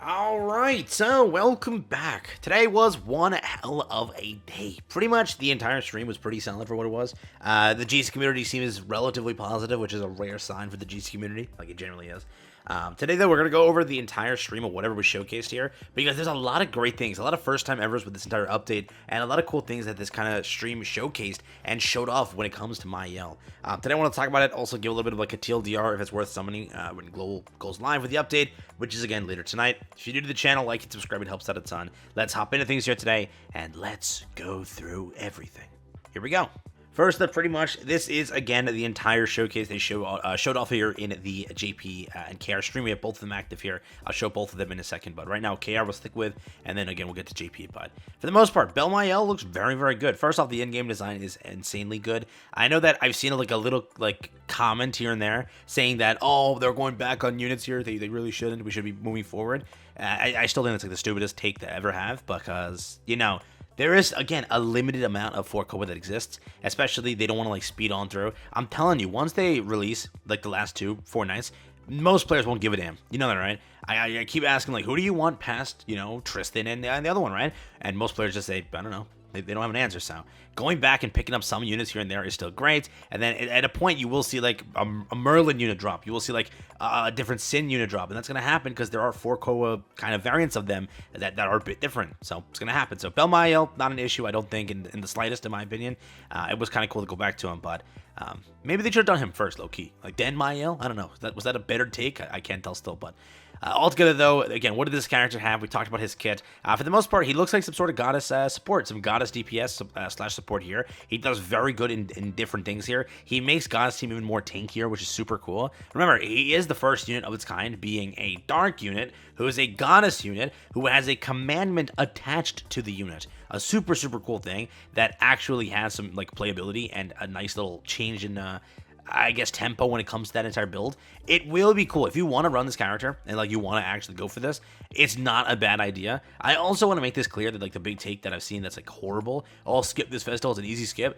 Alright, so welcome back. Today was one hell of a day. Pretty much the entire stream was pretty solid for what it was. The GC community seems relatively positive, which is a rare sign for the GC community, like it generally is. Today, though, we're going to go over the entire stream of whatever was showcased here, because there's a lot of great things, a lot of first-time evers with this entire update, and a lot of cool things that this kind of stream showcased and showed off when it comes to MAEL. Today, I want to talk about it, also give a little bit of like a TLDR if it's worth summoning when Global goes live with the update, which is, again, later tonight. If you're new to the channel, like and subscribe, it helps out a ton. Let's hop into things here today, and let's go through everything. Here we go. First up, pretty much, this is, again, the entire showcase they showed off here in the JP and KR stream. We have both of them active here. I'll show both of them in a second, but right now, KR we'll stick with, and then, again, we'll get to JP. But for the most part, MAEL looks very, very good. First off, the in-game design is insanely good. I know that I've seen, like, a little, like, comment here and there saying that, oh, they're going back on units here. They really shouldn't. We should be moving forward. I still think it's, like, the stupidest take to ever have because, you know, there is, again, a limited amount of 4 Koba that exists, especially they don't want to, like, speed on through. I'm telling you, once they release, like, the last 2 Fortnites, most players won't give a damn. You know that, right? I keep asking, like, who do you want past, you know, Tristan and the other one, right? And most players just say, I don't know. They don't have an answer, so going back and picking up some units here and there is still great. And then at a point, you will see like a Merlin unit drop. You will see like a different Sin unit drop, and that's going to happen because there are 4 Koa kind of variants of them that are a bit different. So it's going to happen. So MAEL, not an issue, I don't think, in the slightest, in my opinion. It was kind of cool to go back to him, but maybe they should have done him first, low key. Like then MAEL, I don't know. Was that a better take? I can't tell still, but. Altogether, though, again, what did this character have? We talked about his kit. For the most part, he looks like some sort of goddess support, some goddess DPS slash support here. He does very good in different things here. He makes goddess team even more tankier, which is super cool. Remember, he is the first unit of its kind, being a dark unit, who is a goddess unit, who has a commandment attached to the unit. A super, super cool thing that actually has some, like, playability and a nice little change in, I guess, tempo when it comes to that entire build. It will be cool. If you want to run this character and, like, you want to actually go for this, it's not a bad idea. I also want to make this clear that, like, the big take that I've seen that's, like, horrible, oh, skip this festival, it's an easy skip.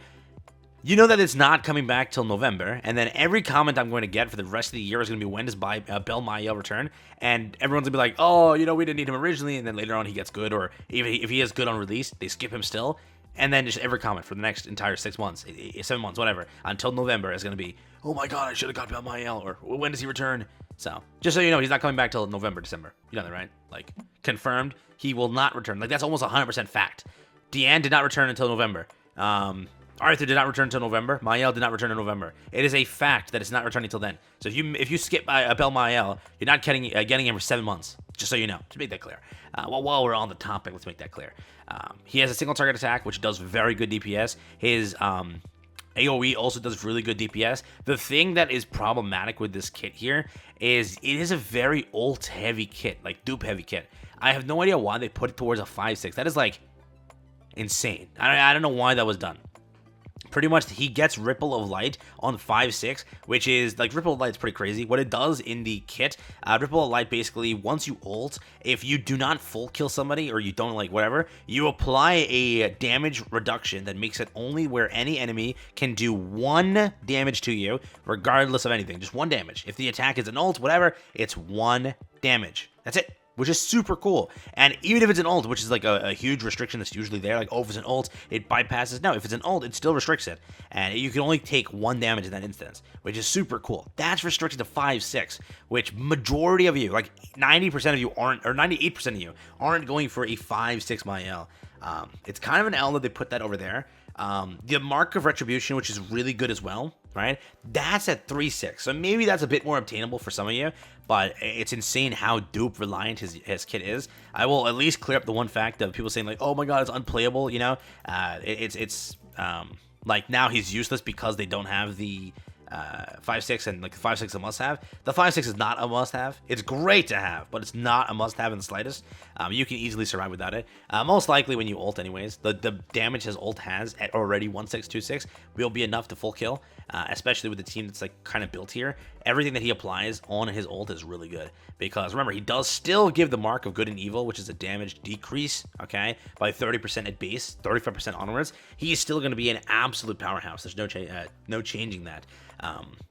You know that it's not coming back till November, and then every comment I'm going to get for the rest of the year is going to be, when does MAEL return? And everyone's going to be like, oh, you know, we didn't need him originally, and then later on he gets good, or if he is good on release, they skip him still. And then just every comment for the next entire 6 months, 7 months, whatever, until November is going to be, oh my god, I should have got MAEL, or when does he return? So, just so you know, he's not coming back till November, December. You know that, right? Like, confirmed, he will not return. Like, that's almost 100% fact. Deanne did not return until November. Arthur did not return until November. MAEL did not return in November. It is a fact that it's not returning until then. So if you skip MAEL, you're not getting him for 7 months. Just so you know, to make that clear. Well, while we're on the topic, let's make that clear. He has a single target attack, which does very good DPS. His AoE also does really good DPS. The thing that is problematic with this kit here is it is a very ult-heavy kit, like dupe-heavy kit. I have no idea why they put it towards a 5-6. That is, like, insane. I don't know why that was done. Pretty much, he gets Ripple of Light on 5-6, which is, like, Ripple of Light is pretty crazy. What it does in the kit, Ripple of Light, basically, once you ult, if you do not full kill somebody, or you don't, like, whatever, you apply a damage reduction that makes it only where any enemy can do 1 damage to you, regardless of anything. Just 1 damage. If the attack is an ult, whatever, it's 1 damage. That's it. Which is super cool. And even if it's an ult, which is like a huge restriction that's usually there, like, oh, if it's an ult, it bypasses. No, if it's an ult, it still restricts it. And you can only take 1 damage in that instance, which is super cool. That's restricted to 5-6, which majority of you, like 90% of you aren't, or 98% of you, aren't going for a 5-6 MAEL. It's kind of an L that they put that over there. The Mark of Retribution, which is really good as well, right? That's at 3-6. So maybe that's a bit more obtainable for some of you, but it's insane how dupe reliant his kit is. I will at least clear up the one fact of people saying, like, oh my god, it's unplayable, you know? Like, now he's useless because they don't have the 5-6, and like the 5-6 is a must-have. The 5-6 is not a must-have. It's great to have, but it's not a must-have in the slightest. You can easily survive without it. Most likely when you ult anyways, the damage his ult has at already 1-6-2-6 will be enough to full kill, especially with the team that's, like, kind of built here. Everything that he applies on his ult is really good, because remember, he does still give the Mark of Good and Evil, which is a damage decrease, okay, by 30% at base, 35% onwards. He's still going to be an absolute powerhouse. There's no changing that.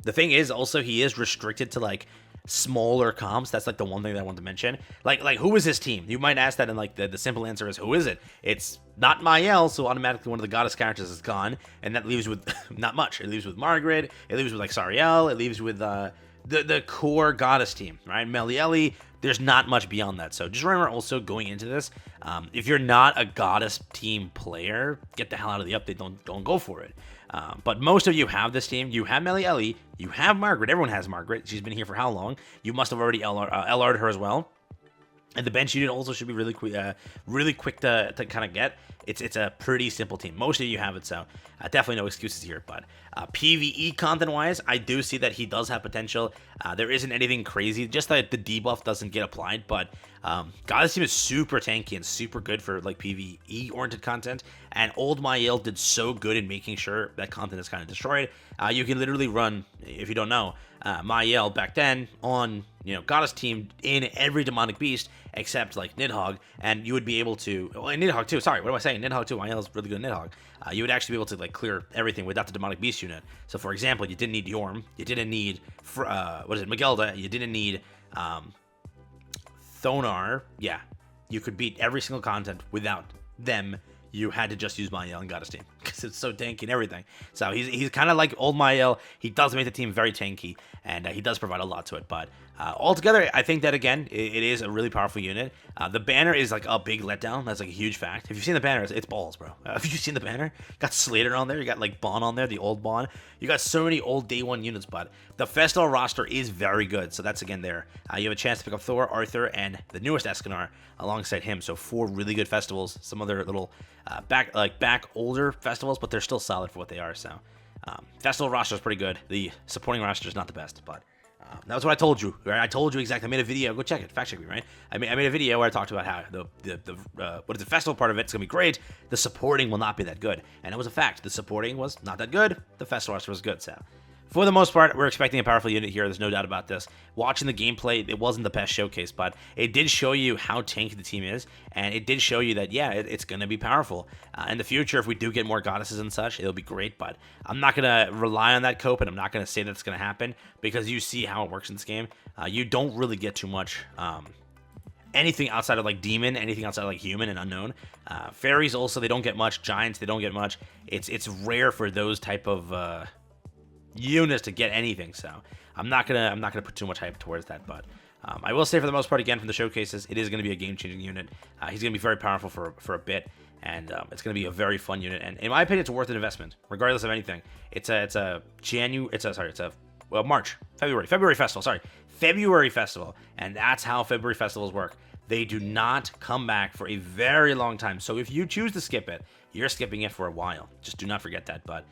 The thing is, also, he is restricted to, like, smaller comps. That's like the one thing that I want to mention. Like who is this team? You might ask that, and like the simple answer is, who is it? It's not MAEL, so automatically one of the goddess characters is gone, and that leaves with not much. It leaves with Margaret, it leaves with like Sariel, it leaves with the core goddess team, right? Melieli. There's not much beyond that. So just remember also going into this, if you're not a goddess team player, get the hell out of the update. Don't go for it. But most of you have this team. You have Melieli. You have Margaret. Everyone has Margaret. She's been here for how long? You must have already LR'd her as well. And the bench unit also should be really quick to kind of get. It's a pretty simple team. Most of you have it, so definitely no excuses here. But PvE content-wise, I do see that he does have potential. There isn't anything crazy, just that the debuff doesn't get applied. But Goddess team is super tanky and super good for like PvE-oriented content. And old MAEL did so good in making sure that content is kind of destroyed. You can literally run, if you don't know, MAEL back then on Goddess team in every demonic beast except like Nidhogg, and you would be able to, and Nidhogg too, sorry, what am I saying? Nidhogg too, MAEL is really good at Nidhogg. You would actually be able to like clear everything without the demonic beast unit. So for example, you didn't need Yorm, you didn't need, Magelda, you didn't need Thonar. Yeah, you could beat every single content without them. You had to just use MAEL and Goddess team because it's so tanky and everything. So he's kind of like old MAEL. He does make the team very tanky, and he does provide a lot to it. But altogether, I think that, again, it is a really powerful unit. The banner is like a big letdown. That's like a huge fact. If you've seen the banner, it's balls, bro. Have you seen the banner? Got Slater on there. You got like Bon on there, the old Bon. You got so many old day one units, but the Festival roster is very good. So that's, again, there. You have a chance to pick up Thor, Arthur, and the newest Escanar alongside him. So 4 really good festivals. Some other little back older festivals, but they're still solid for what they are. So festival roster is pretty good. The supporting roster is not the best, but that was what I told you, right? I told you exactly. I made a video. Go check it. Fact check me, right? I made a video where I talked about how the festival part of it's gonna be great. The supporting will not be that good, and it was a fact. The supporting was not that good. The festival roster was good. So for the most part, we're expecting a powerful unit here. There's no doubt about this. Watching the gameplay, it wasn't the best showcase, but it did show you how tanky the team is, and it did show you that, yeah, it's going to be powerful. In the future, if we do get more goddesses and such, it'll be great, but I'm not going to rely on that cope, and I'm not going to say that it's going to happen, because you see how it works in this game. You don't really get too much anything outside of like demon, anything outside of like human and unknown. Fairies also, they don't get much. Giants, they don't get much. It's rare for those type of units to get anything, so I'm not gonna put too much hype towards that. But I will say, for the most part, again, from the showcases, it is going to be a game-changing unit. He's going to be very powerful for a bit, and it's going to be a very fun unit. And in my opinion, it's worth an investment, regardless of anything. It's a February festival, and that's how February festivals work. They do not come back for a very long time. So if you choose to skip it, you're skipping it for a while. Just do not forget that. But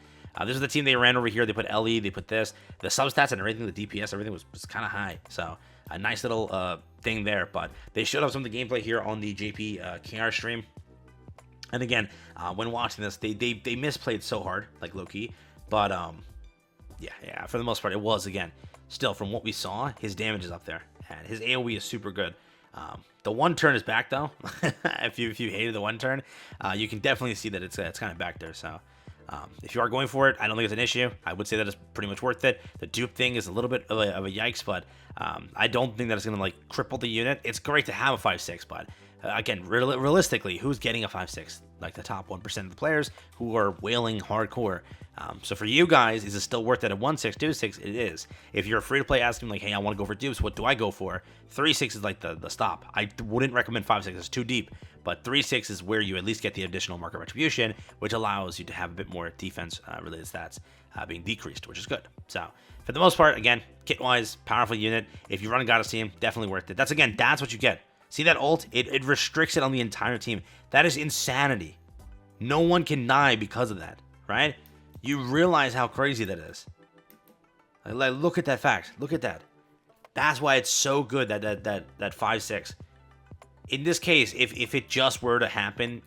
this is the team they ran over here. They put LE, they put this. The substats and everything, the DPS, everything was kind of high. So a nice little thing there. But they showed off some of the gameplay here on the JP KR stream. And again, when watching this, they misplayed so hard, like low-key. But yeah, for the most part, it was, again, still from what we saw, his damage is up there. And his AoE is super good. The one turn is back, though. if you hated the one turn, you can definitely see that it's kind of back there. So if you are going for it, I don't think it's an issue. I would say that it's pretty much worth it. The dupe thing is a little bit of a yikes, but I don't think that it's going to like cripple the unit. It's great to have a 5/6, but again, realistically, who's getting a 5/6? Like the top 1% of the players who are wailing hardcore. So for you guys, is it still worth it at 1/6, 2/6? It is. If you're free to play, asking like, hey, I want to go for dupes, what do I go for? 3/6 is like the stop. I wouldn't recommend 5/6. It's too deep. But 3/6 is where you at least get the additional market retribution, which allows you to have a bit more defense related stats being decreased, which is good. So for the most part, again, kit-wise, powerful unit. If you run a Goddess team, definitely worth it. That's what you get. See that ult? It restricts it on the entire team. That is insanity. No one can die because of that, right? You realize how crazy that is. Like, look at that fact. Look at that. That's why it's so good, that 5/6. In this case, if it just were to happen,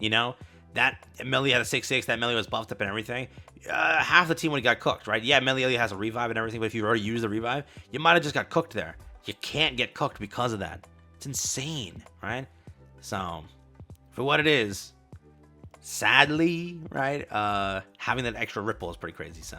that Melee had a 6/6, that Melee was buffed up and everything, half the team would have got cooked, right? Yeah, Melee has a revive and everything, but if you already used the revive, you might have just got cooked there. You can't get cooked because of that. It's insane, right? So, for what it is, sadly, right, having that extra ripple is pretty crazy, so.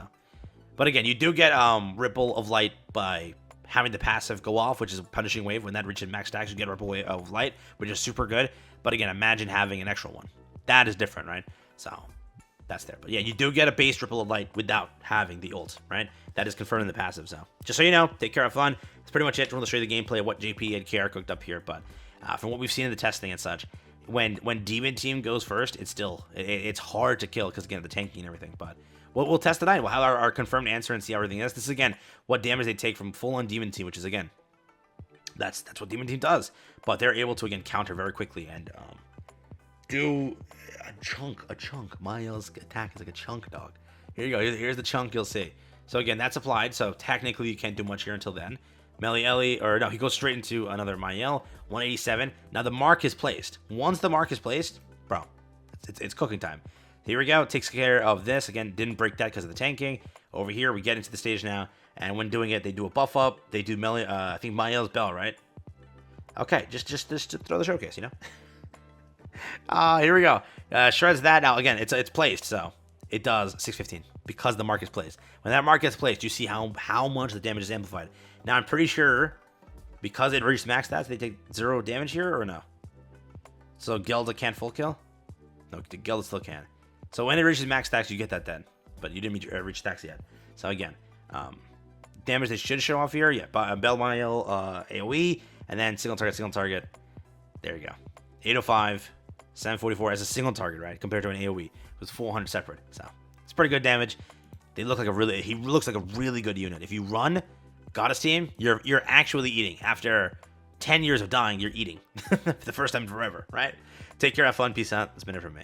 But again, you do get Ripple of Light by having the passive go off, which is a punishing wave. When that reaches max stacks, you get a ripple wave of light, which is super good. But again, imagine having an extra one. That is different, right? So that's there. But yeah, you do get a base ripple of light without having the ult, right? That is confirmed in the passive. So just so you know, take care, have fun. That's pretty much it. I want to show you the gameplay of what JP and KR cooked up here. But from what we've seen in the testing and such, when Demon Team goes first, it's hard to kill because, again, the tanking and everything. But we'll test tonight. We'll have our confirmed answer and see how everything is. This is, again, what damage they take from full-on Demon Team, which is, again, that's what Demon Team does. But they're able to, again, counter very quickly and do a chunk. MAEL's attack is like a chunk, dog. Here you go. Here's the chunk you'll see. So, again, that's applied. So, technically, you can't do much here until then. Melieli, or no, he goes straight into another MAEL, 187. Now the mark is placed. Once the mark is placed, bro, it's cooking time. Here we go. It takes care of this. Again, didn't break that because of the tanking. Over here, we get into the stage now, and when doing it, they do a buff up. They do I think MAEL's bell, right? Okay, just throw the showcase, you know. Here we go. Shreds that. Now again, it's placed, so it does 615 because the mark is placed. When that mark gets placed, you see how much the damage is amplified. Now, I'm pretty sure because it reached max stats, they take 0 damage here, or no? So, Gelda can't full kill? No, Gelda still can. So, when it reaches max stacks, you get that then. But you didn't reach stacks yet. So, again, damage they should show off here. Yeah, Bell MAEL, AoE, and then single target. There you go. 805, 744 as a single target, right? Compared to an AoE with 400 separate. So, it's pretty good damage. He looks like a really good unit. If you run Goddess team, you're actually eating. After 10 years of dying, you're eating. For the first time in forever, right? Take care, have fun, peace out. That's been it from me.